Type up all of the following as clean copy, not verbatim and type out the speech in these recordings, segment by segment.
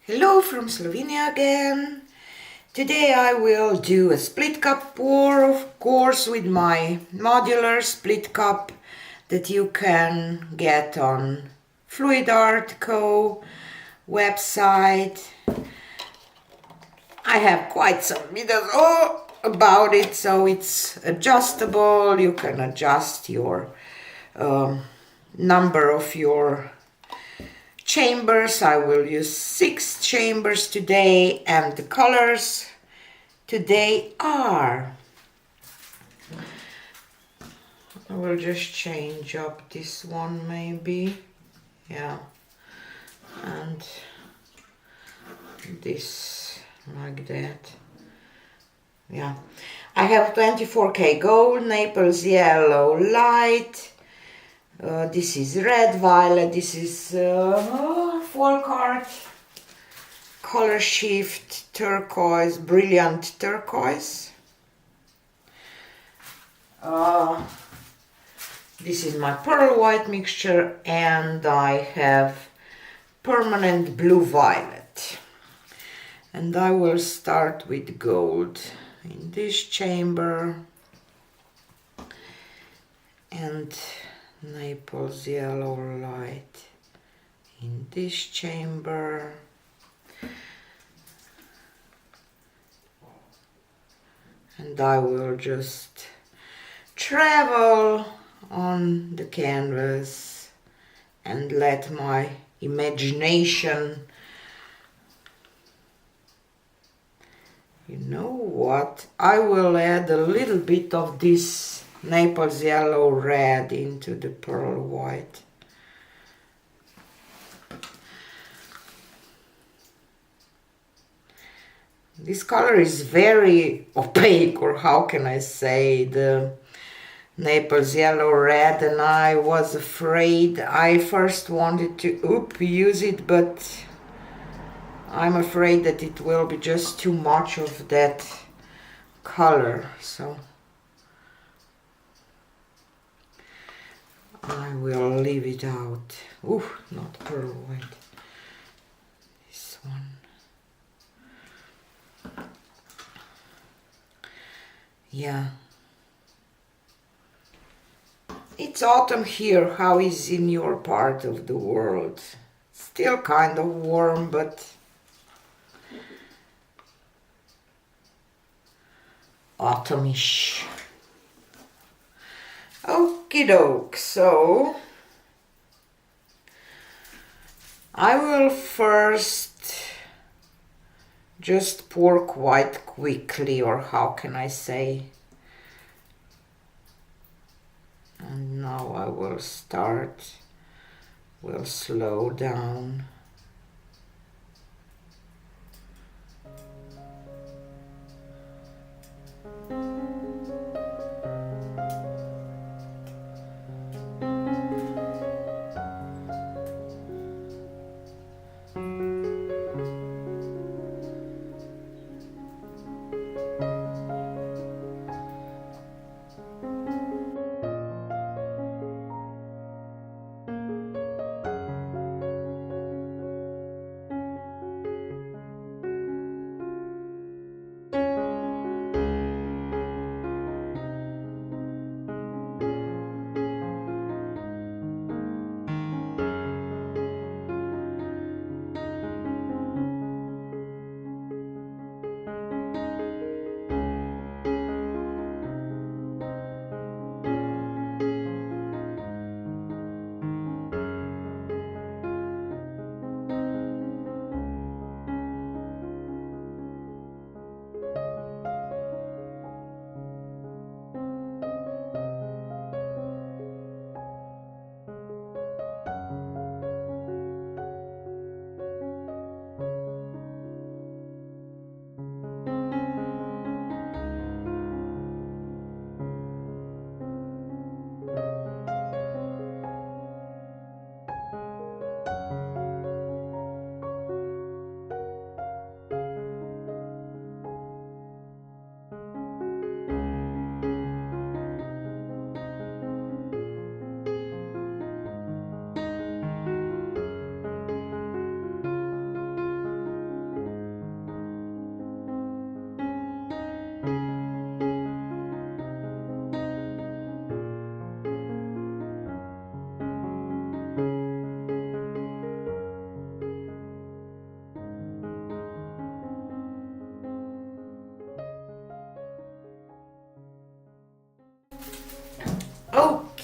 Hello from Slovenia again. Today I will do a split cup pour, of course, with my modular split cup that you can get on Fluid Art Co. website. I have quite some videos about it, so it's adjustable. You can adjust your number of your chambers. I will use 6 chambers today, and the colors today are, I will just change up this one maybe, yeah, and this like that, yeah. I have 24K gold, Naples yellow light, this is red violet, this is folk art, color shift turquoise, brilliant turquoise. This is my pearl white mixture, and I have permanent blue violet. And I will start with gold in this chamber and Naples yellow light in this chamber. And I will just travel on the canvas and let my imagination, you know what, I will add a little bit of this Naples yellow red into the pearl white. This color is very opaque, or how can I say, the Naples yellow red, and I was afraid. I first wanted to use it, but I'm afraid that it will be just too much of that color, so I will leave it out. Ooh, not pearl white. This one. Yeah. It's autumn here. How is in your part of the world? Still kind of warm, but autumnish. Okie doke, so I will first just pour quite quickly, or how can I say, and now I will start, will slow down.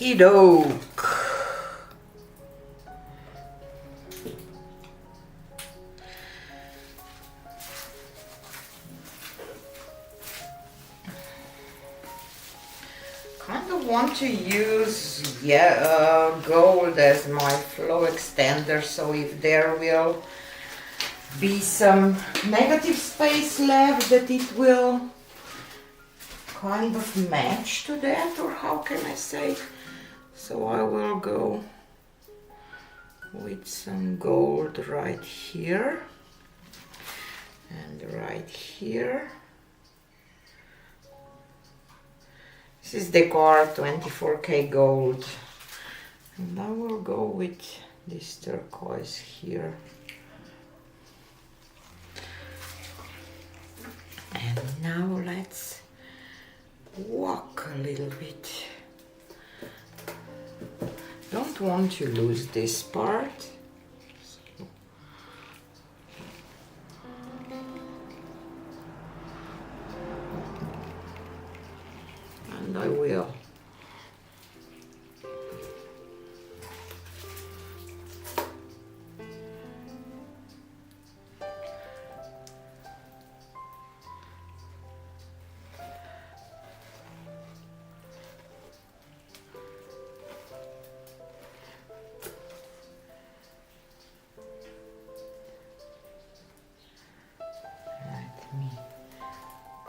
Okie doke. Kind of want to use gold as my flow extender, so if there will be some negative space left, that it will kind of match to that, or how can I say? So I will go with some gold right here and right here. This is Decor 24K gold, and I will go with this turquoise here. And now let's walk a little bit. Don't want to lose this part. And I will.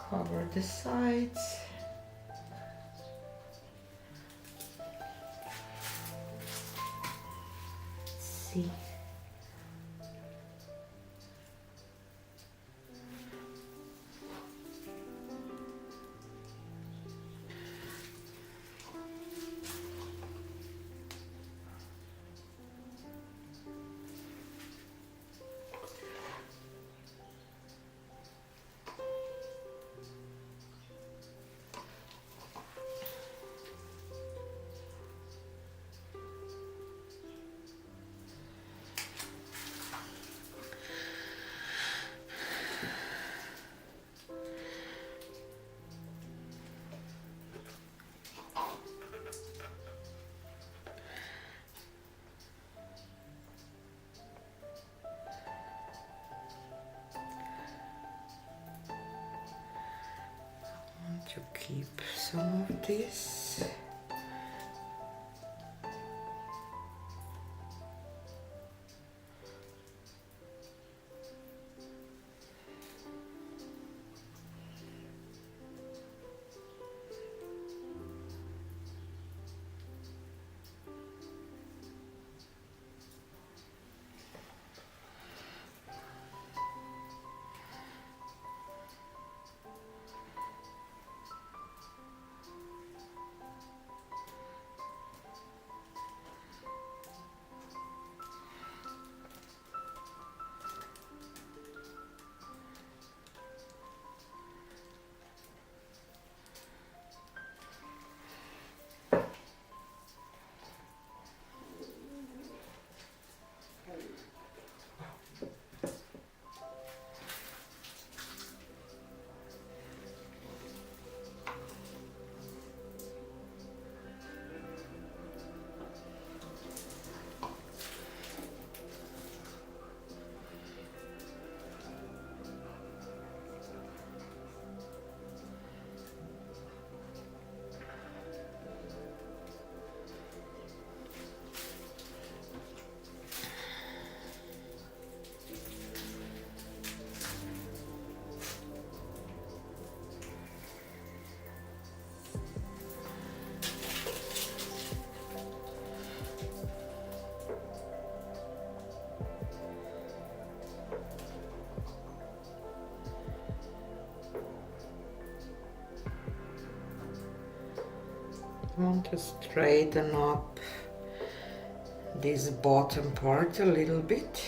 Cover the sides. Let's see. To keep some of this. I want to straighten up this bottom part a little bit.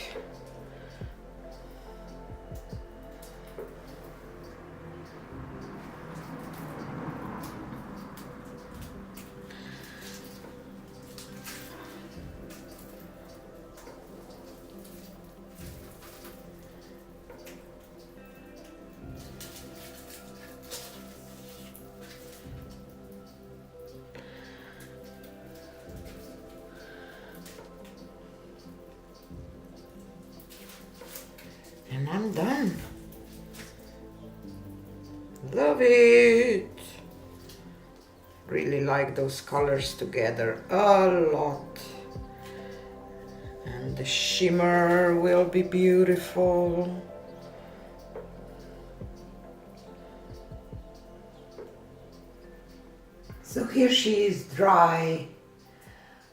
And I'm done. Love it. Really like those colors together a lot. And the shimmer will be beautiful. So here she is dry,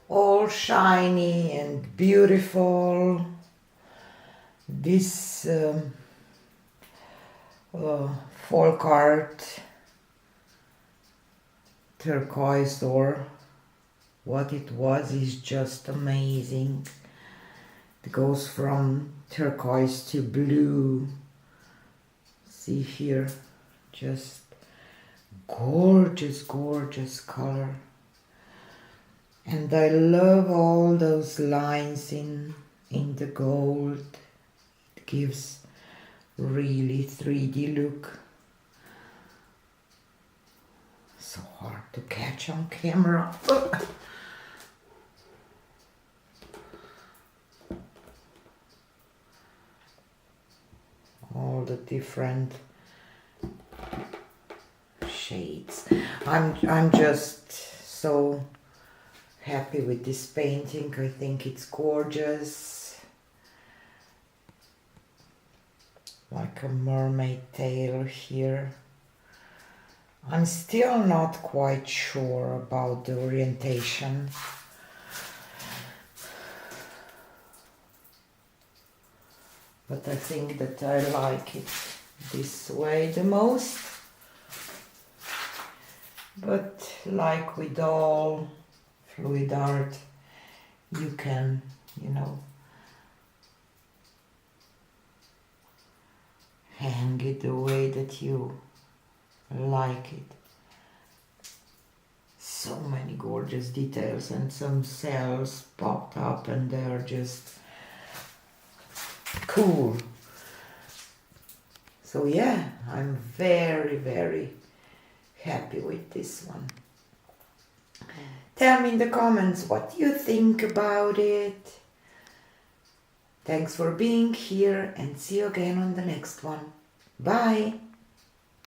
all shiny and beautiful. This folk art turquoise, or what it was, is just amazing. It goes from turquoise to blue. See here, just gorgeous, gorgeous color. And I love all those lines in the gold. It gives really 3D look. So hard to catch on camera. All the different shades. I'm just so happy with this painting. I think it's gorgeous. Like a mermaid tail here. I'm still not quite sure about the orientation. But I think that I like it this way the most. But like with all fluid art, you can, hang it the way that you like it. So many gorgeous details, and some cells popped up and they're just cool. So yeah, I'm very, very happy with this one. Tell me in the comments what you think about it. Thanks for being here, and see you again on the next one. Bye!